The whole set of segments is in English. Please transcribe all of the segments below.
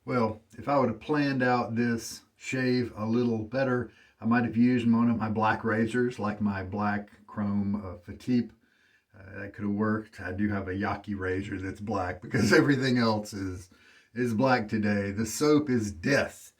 Well, if I would have planned out this shave a little better, I might have used one of my black razors, like my black chrome Fatip. That could have worked. I do have a Yaki razor that's black because everything else is black today. The soap is Death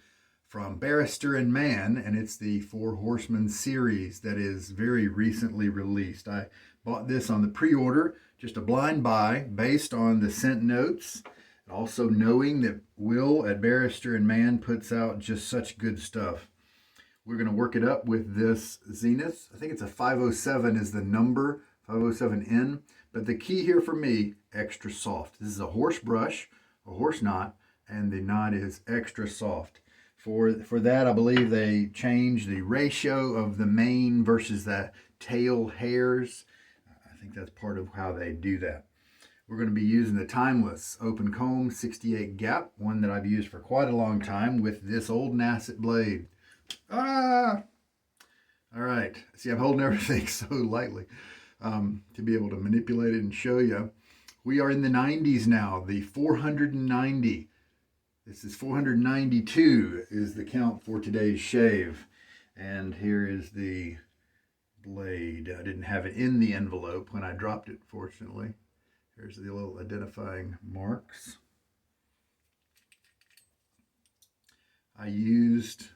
from Barrister and Mann, and it's the Four Horsemen series that is very recently released. I bought this on the pre-order, just a blind buy based on the scent notes, and also knowing that Will at Barrister and Mann puts out just such good stuff. We're going to work it up with this Zenith. I think it's a 507 is the number, 507N. But the key here for me, extra soft. This is a horse brush, a horse knot, and the knot is extra soft. For that, I believe they changed the ratio of the mane versus the tail hairs. I think that's part of how they do that. We're going to be using the Timeless Open Comb 68 Gap, one that I've used for quite a long time with this old Nacet blade. Ah! All right. See, I'm holding everything so lightly to be able to manipulate it and show you. We are in the 90s now, the 490. This is 492 is the count for today's shave. And here is the blade. I didn't have it in the envelope when I dropped it, fortunately. Here's the little identifying marks. I used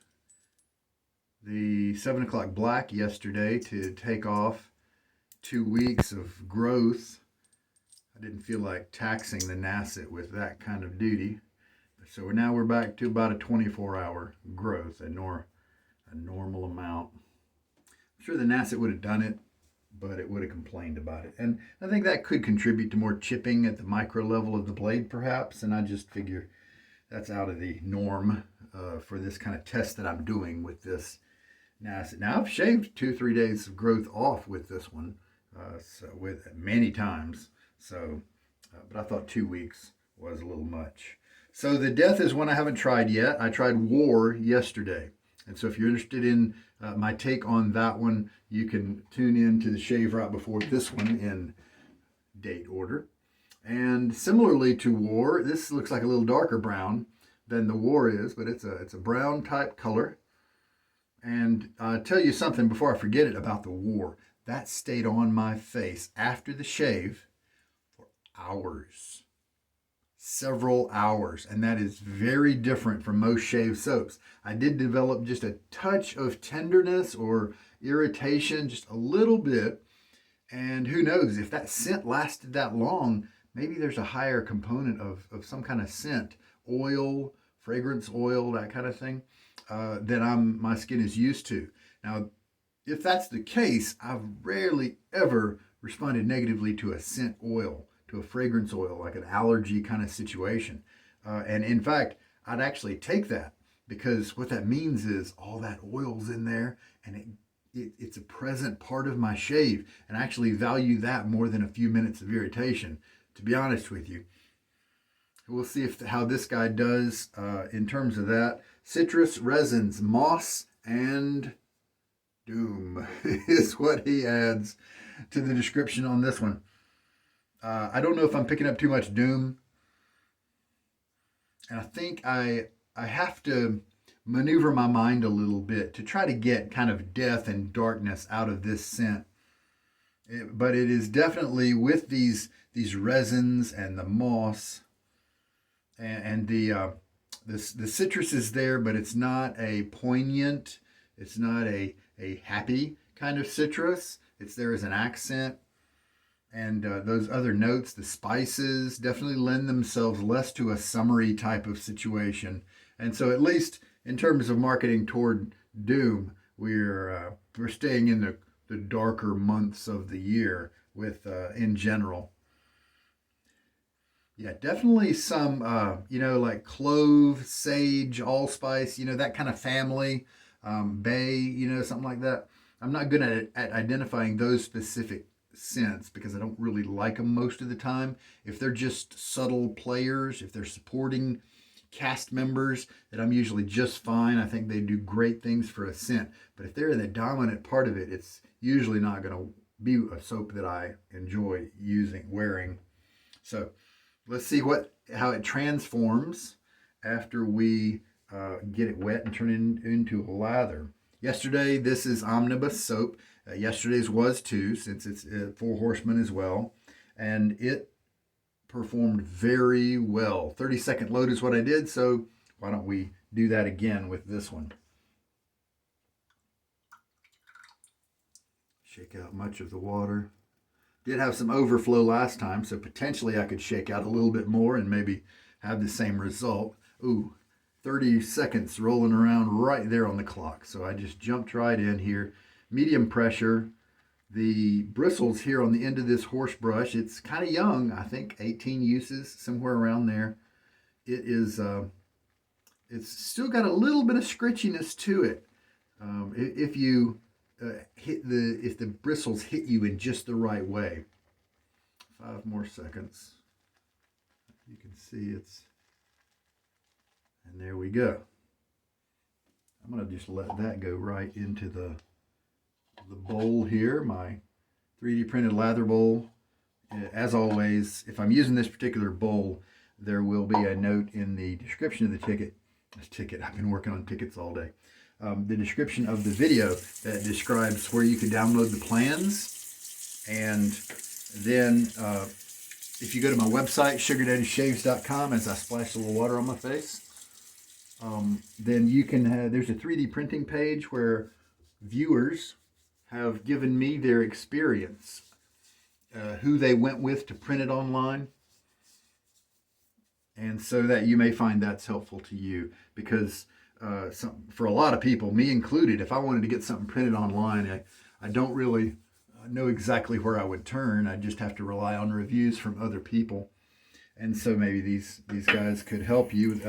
the 7 o'clock black yesterday to take off 2 weeks of growth. I didn't feel like taxing the Nacet with that kind of duty. So now we're back to about a 24-hour growth, a normal amount. I'm sure the Nacet would have done it, but it would have complained about it. And I think that could contribute to more chipping at the micro level of the blade, perhaps. And I just figure that's out of the norm for this kind of test that I'm doing with this Nacet. Now, I've shaved 2-3 days of growth off with this one, so with many times. So, but I thought 2 weeks was a little much. So the Death is one I haven't tried yet. I tried War yesterday. And so if you're interested in my take on that one, you can tune in to the shave right before this one in date order. And similarly to War, this looks like a little darker brown than the War is, but it's a brown type color. And I'll tell you something before I forget it about the War. That stayed on my face after the shave for hours. Several hours, and that is very different from most shave soaps. I did develop just a touch of tenderness or irritation, just a little bit, and who knows, if that scent lasted that long, maybe there's a higher component of some kind of scent, oil, fragrance oil, that kind of thing, that my skin is used to. Now, if that's the case, I've rarely ever responded negatively to a scent oil, to a fragrance oil, like an allergy kind of situation. And in fact, I'd actually take that because what that means is all that oil's in there and it's a present part of my shave, and I actually value that more than a few minutes of irritation, to be honest with you. We'll see how this guy does in terms of that. Citrus resins, moss and doom is what he adds to the description on this one. I don't know if I'm picking up too much doom. And I think I have to maneuver my mind a little bit to try to get kind of death and darkness out of this scent. But it is definitely with these resins and the moss and the citrus is there, but it's not a poignant, it's not a happy kind of citrus. It's there as an accent. And those other notes, the spices, definitely lend themselves less to a summery type of situation. And so at least in terms of marketing toward doom, we're staying in the darker months of the year with in general. Yeah, definitely some, like clove, sage, allspice, that kind of family, bay, something like that. I'm not good at identifying those specific scents because I don't really like them most of the time. If they're just subtle players, if they're supporting cast members, that I'm usually just fine. I think they do great things for a scent. But if they're in the dominant part of it, it's usually not going to be a soap that I enjoy wearing. So let's see how it transforms after we get it wet and turn it into a lather. Yesterday, this is Omnibus soap. Yesterday's was too, since it's Four Horsemen as well. And it performed very well. 30-second load is what I did, so why don't we do that again with this one. Shake out much of the water. Did have some overflow last time, so potentially I could shake out a little bit more and maybe have the same result. Ooh, 30 seconds rolling around right there on the clock. So I just jumped right in here. Medium pressure. The bristles here on the end of this horse brush, it's kind of young. I think 18 uses, somewhere around there. It is, it's still got a little bit of scritchiness to it. If you if the bristles hit you in just the right way. 5 more seconds. You can see and there we go. I'm going to just let that go right into the bowl here, my 3D printed lather bowl. As always, if I'm using this particular bowl, there will be a note in the description of the ticket. I've been working on tickets all day. The description of the video that describes where you can download the plans. And then if you go to my website, sugardaddyShaves.com, as I splash a little water on my face, then you can there's a 3D printing page where viewers have given me their experience, who they went with to print it online. And so that you may find that's helpful to you, because for a lot of people, me included, if I wanted to get something printed online, I don't really know exactly where I would turn. I just have to rely on reviews from other people. And so maybe these guys could help you.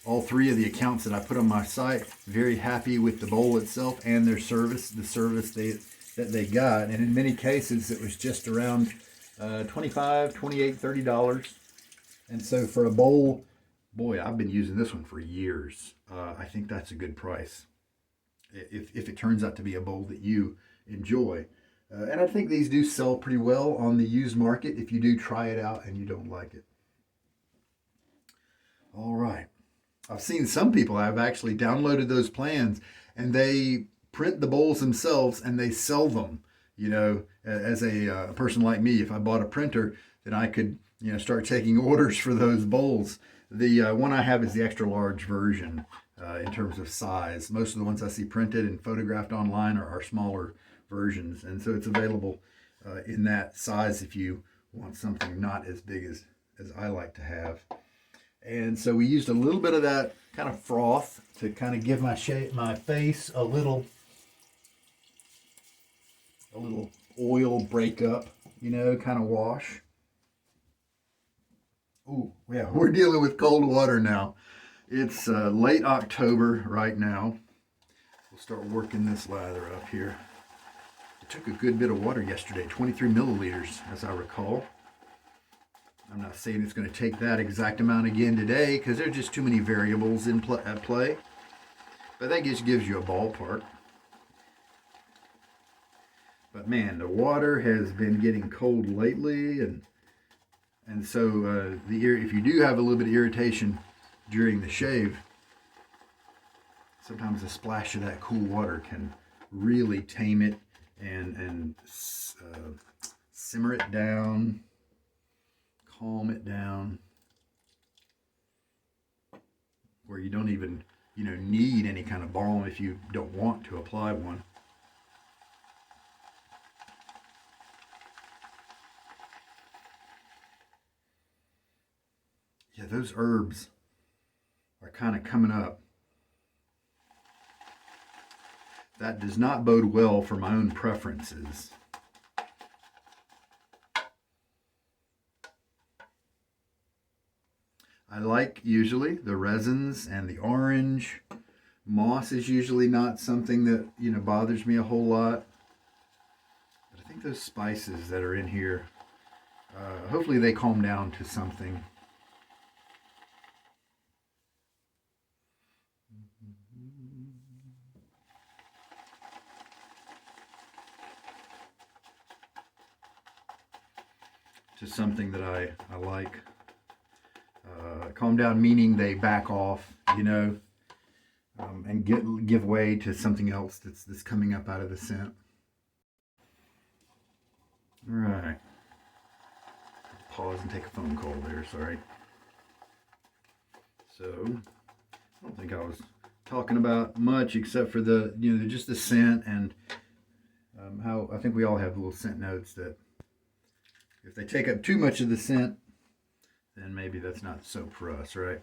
All 3 of the accounts that I put on my site, very happy with the bowl itself and their service, the service that they got. And in many cases, it was just around $25, $28, $30. And so for a bowl, boy, I've been using this one for years. I think that's a good price if it turns out to be a bowl that you enjoy. And I think these do sell pretty well on the used market if you do try it out and you don't like it. All right. I've seen some people have actually downloaded those plans and they print the bowls themselves and they sell them. You know, as a person like me, if I bought a printer, then I could, start taking orders for those bowls. The one I have is the extra large version in terms of size. Most of the ones I see printed and photographed online are smaller versions. And so it's available in that size if you want something not as big as I like to have. And so we used a little bit of that kind of froth to kind of give my face a little oil breakup, kind of wash. Oh, yeah, we're dealing with cold water now. It's late October right now. We'll start working this lather up here. It took a good bit of water yesterday, 23 milliliters, as I recall. I'm not saying it's going to take that exact amount again today because there's just too many variables at play. But that just gives you a ballpark. But man, the water has been getting cold lately, and so if you do have a little bit of irritation during the shave, sometimes a splash of that cool water can really tame it and simmer it down. Calm it down, where you don't even, need any kind of balm if you don't want to apply one. Yeah, those herbs are kind of coming up. That does not bode well for my own preferences. I like usually the resins and the orange. Moss is usually not something that, bothers me a whole lot. But I think those spices that are in here, hopefully they calm down to something. To something that I like. calm down meaning they back off, you know, and give way to something else that's coming up out of the scent. All right. Pause and take a phone call there, sorry. So, I don't think I was talking about much except for the, you know, just the scent and how I think we all have little scent notes that if they take up too much of the scent, then maybe that's not soap for us, right?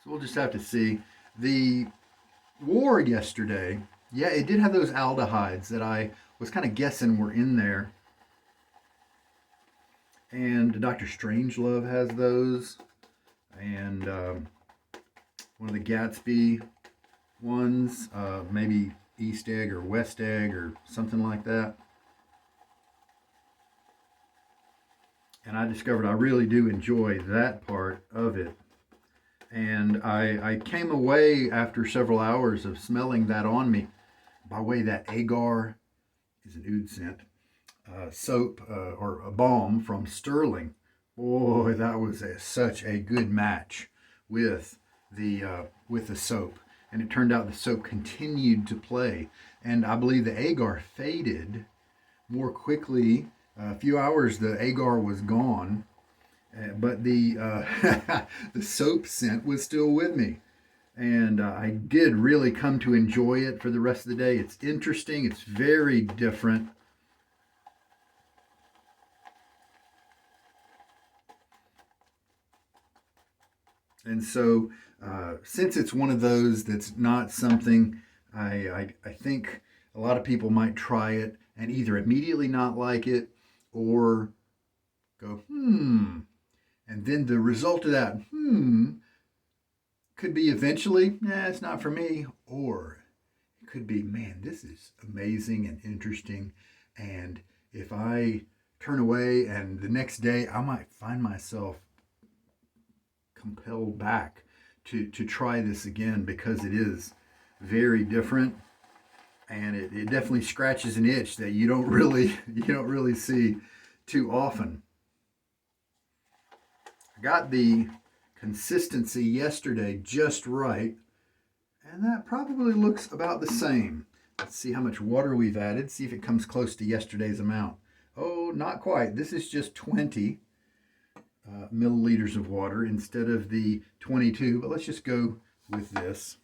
So we'll just have to see. The war yesterday, yeah, it did have those aldehydes that I was kind of guessing were in there. And Dr. Strangelove has those. And one of the Gatsby ones, maybe East Egg or West Egg or something like that. And I discovered I really do enjoy that part of it. And I came away after several hours of smelling that on me by way that Agar is an oud scent soap or a balm from Stirling. Boy, that was such a good match with the soap. And it turned out the soap continued to play. And I believe the Agar faded more quickly. A few hours the Agar was gone, but the the soap scent was still with me. And I did really come to enjoy it for the rest of the day. It's interesting. It's very different. And so, since it's one of those that's not something I think a lot of people might try it and either immediately not like it or go, and then the result of that, could be eventually, it's not for me, or it could be, man, this is amazing and interesting, and if I turn away and the next day I might find myself compelled back to try this again because it is very different, and it definitely scratches an itch that you don't really see too often. I got the consistency yesterday just right, and that probably looks about the same. Let's see how much water we've added, see if it comes close to yesterday's amount. Oh, not quite. This is just 20 milliliters of water instead of the 22, but let's just go with this.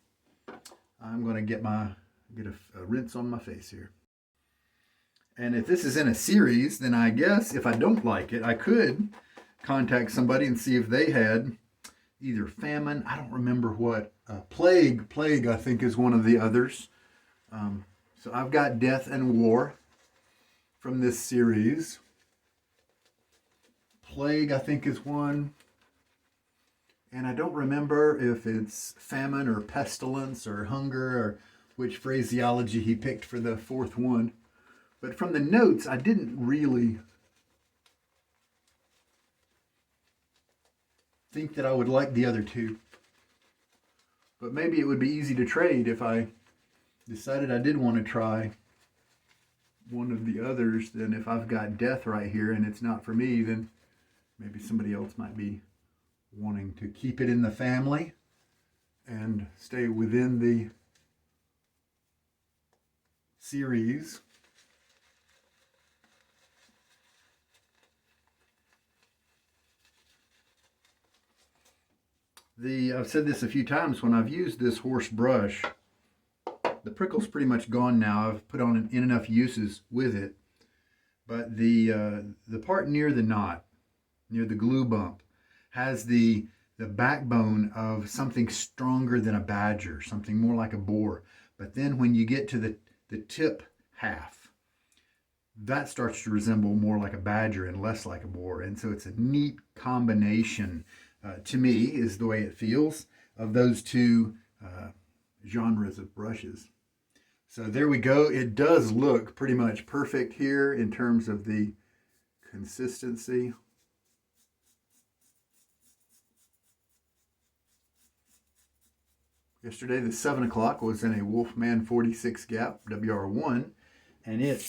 I'm going to get a rinse on my face here. And if this is in a series, then I guess if I don't like it, I could contact somebody and see if they had either famine, I don't remember what, plague I think is one of the others. So I've got death and war from this series. Plague, I think, is one. And I don't remember if it's famine or pestilence or hunger or which phraseology he picked for the fourth one. But from the notes, I didn't really think that I would like the other two. But maybe it would be easy to trade if I decided I did want to try one of the others. Then if I've got death right here and it's not for me, then maybe somebody else might be wanting to keep it in the family and stay within the series. I've said this a few times when I've used this horse brush. The prickle's pretty much gone now. I've put on in enough uses with it. But the part near the knot, near the glue bump, has the backbone of something stronger than a badger, something more like a boar. But then when you get to the tip half, that starts to resemble more like a badger and less like a boar. And so it's a neat combination, to me, is the way it feels, of those two genres of brushes. So there we go. It does look pretty much perfect here in terms of the consistency. Yesterday, the 7 o'clock was in a Wolfman 46 gap, WR1, and it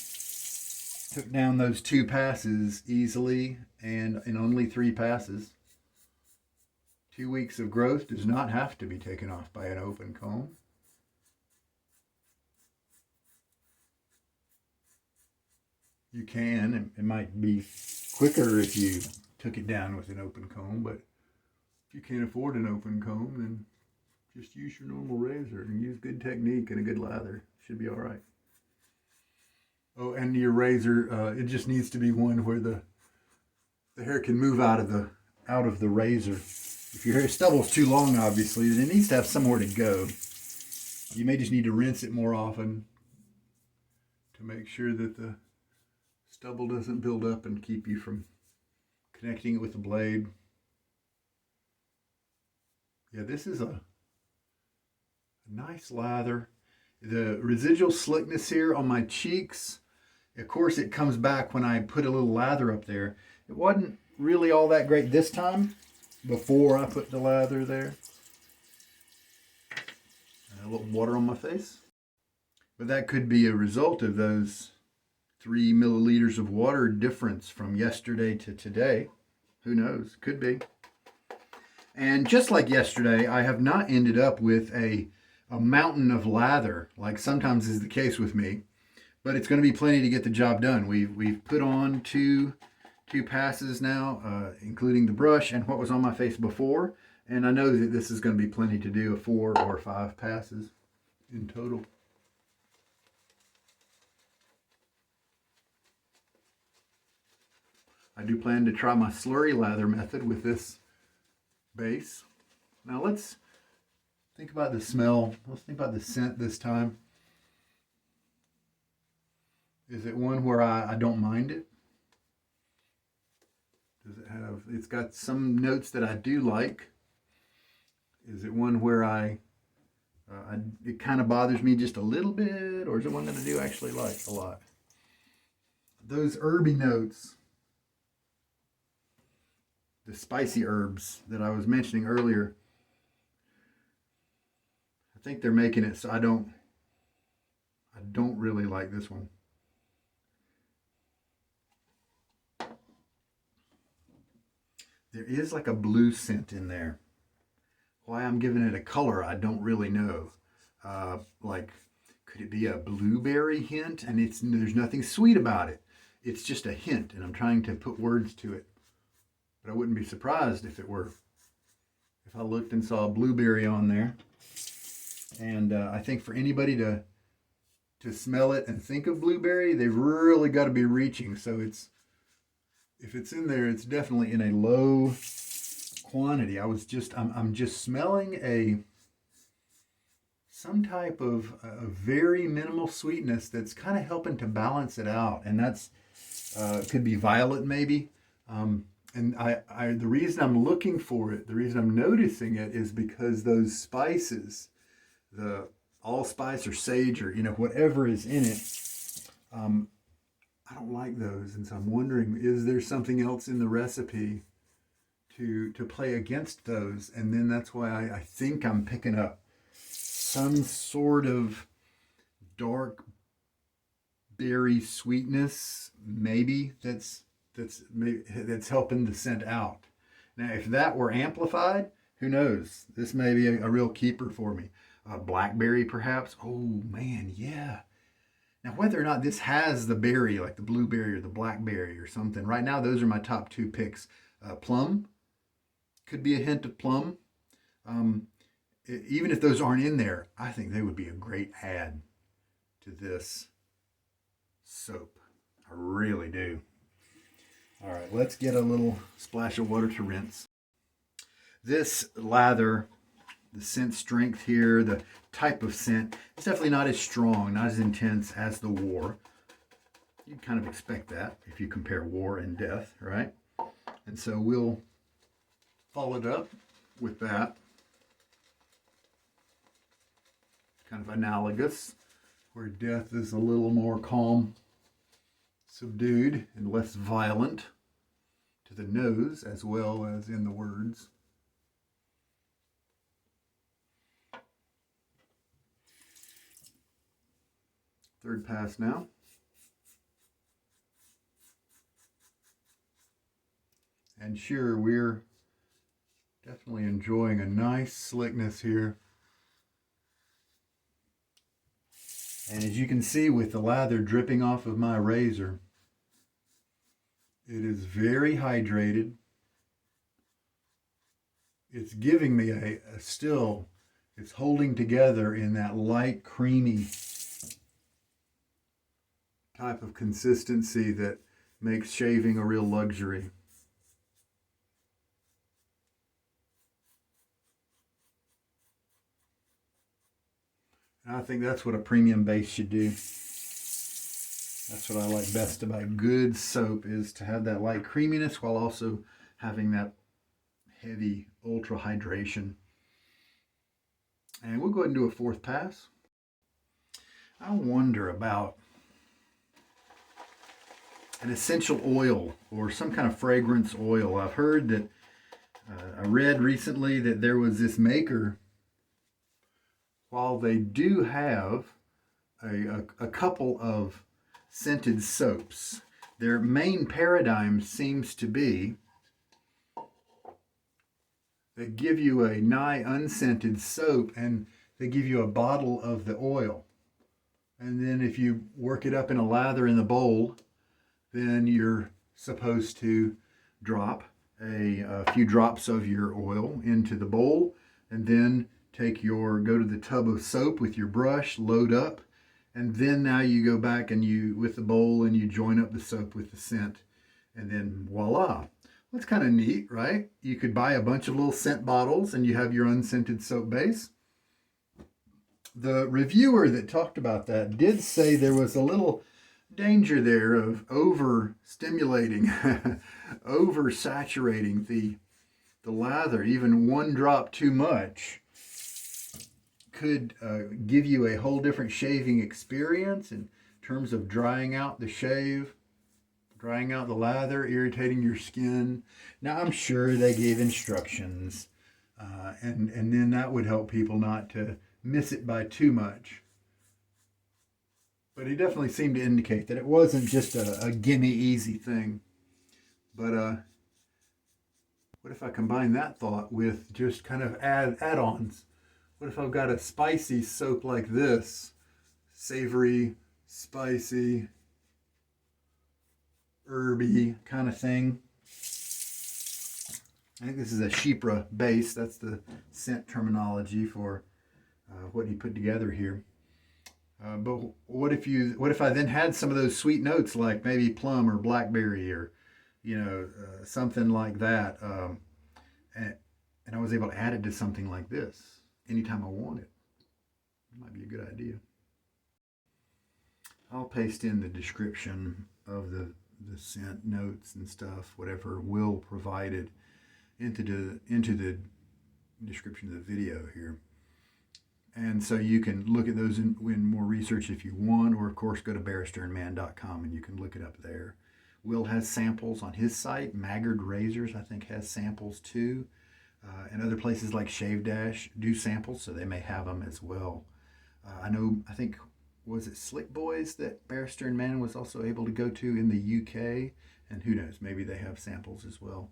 took down those 2 passes easily and in only 3 passes. 2 weeks of growth does not have to be taken off by an open comb. You can. It might be quicker if you took it down with an open comb, but if you can't afford an open comb, then just use your normal razor and use good technique and a good lather. Should be all right. Oh, and your razor, it just needs to be one where the hair can move out of the razor. If your hair stubble's too long, obviously, then it needs to have somewhere to go. You may just need to rinse it more often to make sure that the stubble doesn't build up and keep you from connecting it with the blade. Yeah, this is a nice lather. The residual slickness here on my cheeks, of course it comes back when I put a little lather up there. It wasn't really all that great this time before I put the lather there. A little water on my face. But that could be a result of those 3 milliliters of water difference from yesterday to today. Who knows? Could be. And just like yesterday, I have not ended up with a mountain of lather, like sometimes is the case with me, but it's going to be plenty to get the job done. We've put on two passes now, including the brush and what was on my face before, and I know that this is going to be plenty to do, 4 or 5 passes in total. I do plan to try my slurry lather method with this base. Now let's think about the smell. Let's think about the scent this time. Is it one where I don't mind it? Does it have, it's got some notes that I do like. Is it one where it kind of bothers me just a little bit, or is it one that I do actually like a lot? Those herby notes, the spicy herbs that I was mentioning earlier, I think they're making it so I don't really like this one. There is like a blue scent in there. Why I'm giving it a color, I don't really know. Like, could it be a blueberry hint? And there's nothing sweet about it. It's just a hint, and I'm trying to put words to it. But I wouldn't be surprised if I looked and saw a blueberry on there. And I think for anybody to smell it and think of blueberry, they've really got to be reaching. So if it's in there, it's definitely in a low quantity. I'm just smelling some type of a very minimal sweetness that's kind of helping to balance it out, and that's could be violet maybe. And the reason I'm looking for it, the reason I'm noticing it, is because those spices, the allspice or sage or whatever is in it, I don't like those, and so I'm wondering, is there something else in the recipe to play against those? And then that's why I think I'm picking up some sort of dark berry sweetness, maybe that's helping the scent out. Now, if that were amplified, who knows? This may be a real keeper for me. Blackberry, perhaps. Oh man, yeah. Now, whether or not this has the berry, like the blueberry or the blackberry or something, right now those are my top 2 picks. Plum, could be a hint of plum. Even if those aren't in there, I think they would be a great add to this soap. I really do. All right, let's get a little splash of water to rinse. This lather, the scent strength here, the type of scent, it's definitely not as strong, not as intense as the War. You'd kind of expect that if you compare War and Death, right? And so we'll follow it up with that. Kind of analogous, where Death is a little more calm, subdued, and less violent to the nose as well as in the words. Third pass now. And sure, we're Definitely enjoying a nice slickness here. And as you can see with the lather dripping off of my razor, it is very hydrated. It's giving me a still, it's holding together in that light, creamy type of consistency that makes shaving a real luxury. And I think that's what a premium base should do. That's what I like best about good soap, is to have that light creaminess while also having that heavy ultra hydration. And we'll go ahead and do a fourth pass. I wonder about an essential oil or some kind of fragrance oil. I've heard that, I read recently that there was this maker, while they do have a couple of scented soaps, their main paradigm seems to be they give you a nigh unscented soap and they give you a bottle of the oil. And then if you work it up in a lather in the bowl, then you're supposed to drop a few drops of your oil into the bowl, and then go to the tub of soap with your brush, load up, and then now you go back and you, with the bowl, and you join up the soap with the scent, and then voila. That's kind of neat, right? You could buy a bunch of little scent bottles and you have your unscented soap base. The reviewer that talked about that did say there was a little danger there of overstimulating, oversaturating the lather. Even one drop too much could give you a whole different shaving experience in terms of drying out the shave, drying out the lather, irritating your skin. Now, I'm sure they gave instructions, and then that would help people not to miss it by too much. But he definitely seemed to indicate that it wasn't just a gimme easy thing. But what if I combine that thought with just kind of add-ons? What if I've got a spicy soap like this? Savory, spicy, herby kind of thing. I think this is a chypre base. That's the scent terminology for what he put together here. But what if I then had some of those sweet notes, like maybe plum or blackberry, or something like that, and I was able to add it to something like this anytime I want it. It might be a good idea. I'll paste in the description of the scent notes and stuff, whatever Will provided, into the description of the video here. And so you can look at those in more research if you want, or of course go to barristerandmann.com and you can look it up there. Will has samples on his site. Maggard Razors, I think, has samples too. And other places like Shave Dash do samples, so they may have them as well. I think, was it Slick Boys that Barrister and Mann was also able to go to in the UK? And who knows, maybe they have samples as well.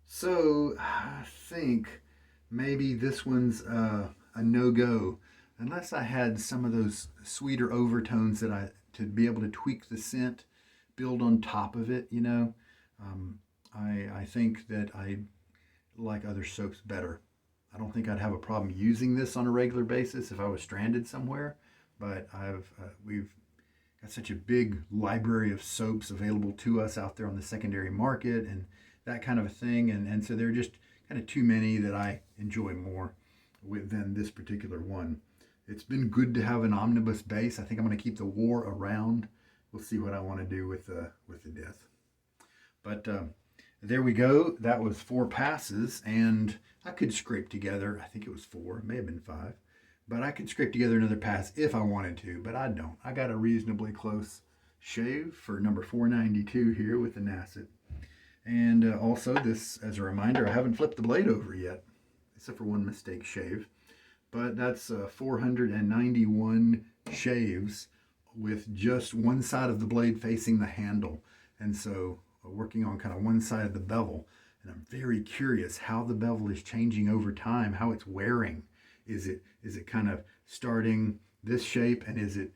So I think maybe this one's a no-go, unless I had some of those sweeter overtones to be able to tweak the scent, build on top of it, I think that I like other soaps better. I don't think I'd have a problem using this on a regular basis if I was stranded somewhere, but we've got such a big library of soaps available to us out there on the secondary market and that kind of a thing, and so there are just kind of too many that I enjoy more than this particular one. It's been good to have an omnibus base. I think I'm going to keep the war around. We'll see what I want to do with the death. But there we go. That was 4 passes, and I could scrape together, I think it was 4, it may have been 5, but I could scrape together another pass if I wanted to, but I don't. I got a reasonably close shave for number 492 here with the Nacet. And also, this, as a reminder, I haven't flipped the blade over yet, except for one mistake shave. But that's 491 shaves with just one side of the blade facing the handle. And so working on kind of one side of the bevel. And I'm very curious how the bevel is changing over time, how it's wearing. Is it kind of starting this shape, and is it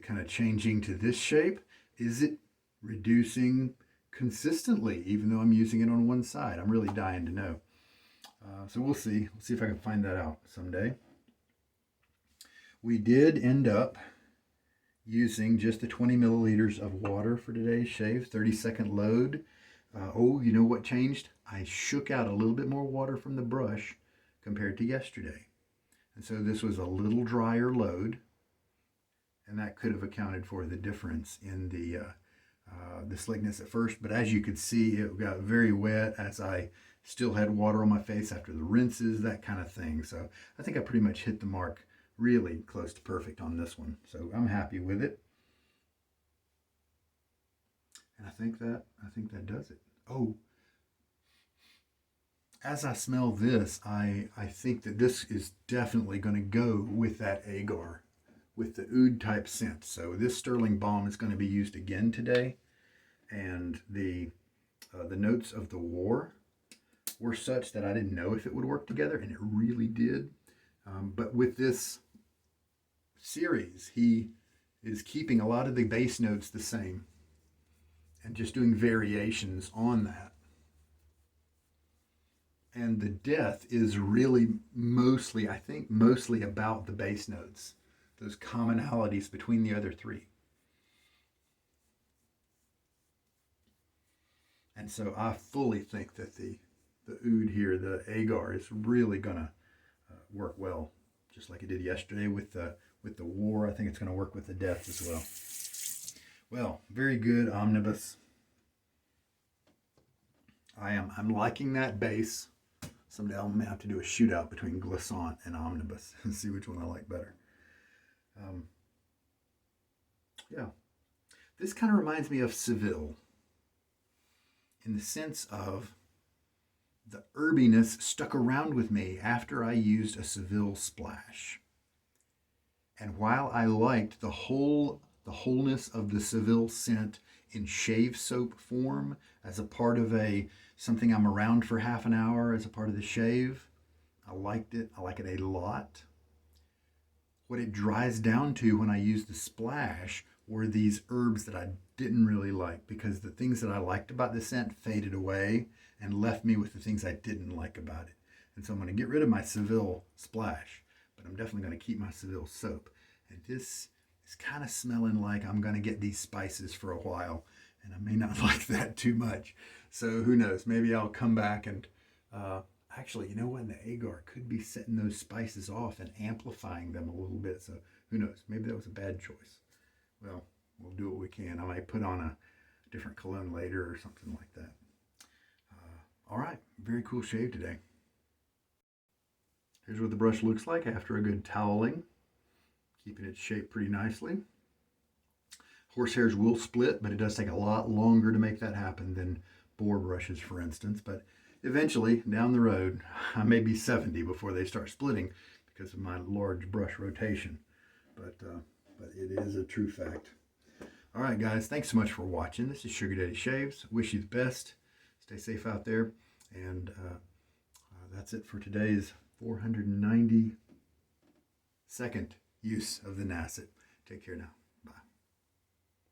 kind of changing to this shape? Is it reducing consistently, even though I'm using it on one side? I'm really dying to know. So we'll see. We'll see if I can find that out someday. We did end up using just the 20 milliliters of water for today's shave, 30-second load. Oh, you know what changed? I shook out a little bit more water from the brush compared to yesterday. And so this was a little drier load, and that could have accounted for the difference in the slickness at first. But as you could see, it got very wet as I still had water on my face after the rinses, that kind of thing. So I think I pretty much hit the mark really close to perfect on this one. So I'm happy with it. And I think that does it. Oh, as I smell this, I think that this is definitely going to go with that Agar, with the oud type scent. So this Stirling balm is going to be used again today, and the notes of the War were such that I didn't know if it would work together, and it really did. But with this series, he is keeping a lot of the base notes the same and just doing variations on that. And the depth is really mostly, I think, mostly about the base notes, those commonalities between the other three. And so I fully think that the oud here, the Agar, is really going to work well, just like it did yesterday with the War. I think it's going to work with the depth as well. Well, very good, Omnibus. I'm liking that base. Someday I may have to do a shootout between Glissant and Omnibus and see which one I like better. Yeah, this kind of reminds me of Seville in the sense of the herbiness stuck around with me after I used a Seville splash. And while I liked the wholeness of the Seville scent in shave soap form as a part of something I'm around for half an hour as a part of the shave, I liked it. I like it a lot. What it dries down to when I use the splash were these herbs that I didn't really like, because the things that I liked about the scent faded away and left me with the things I didn't like about it. And so I'm going to get rid of my Seville splash, but I'm definitely going to keep my Seville soap. And this is kind of smelling like I'm going to get these spices for a while, and I may not like that too much. So who knows? Maybe I'll come back and actually, you know what? The Agar could be setting those spices off and amplifying them a little bit. So who knows? Maybe that was a bad choice. Well, we'll do what we can. I might put on a different cologne later or something like that. All right, very cool shave today. Here's what the brush looks like after a good toweling, keeping its shape pretty nicely. Horsehairs will split, but it does take a lot longer to make that happen than boar brushes, for instance. But eventually, down the road, I may be 70 before they start splitting because of my large brush rotation. But it is a true fact. All right, guys, thanks so much for watching. This is Sugar Daddy Shaves. Wish you the best. Stay safe out there. And that's it for today's 492nd use of the Nacet. Take care now.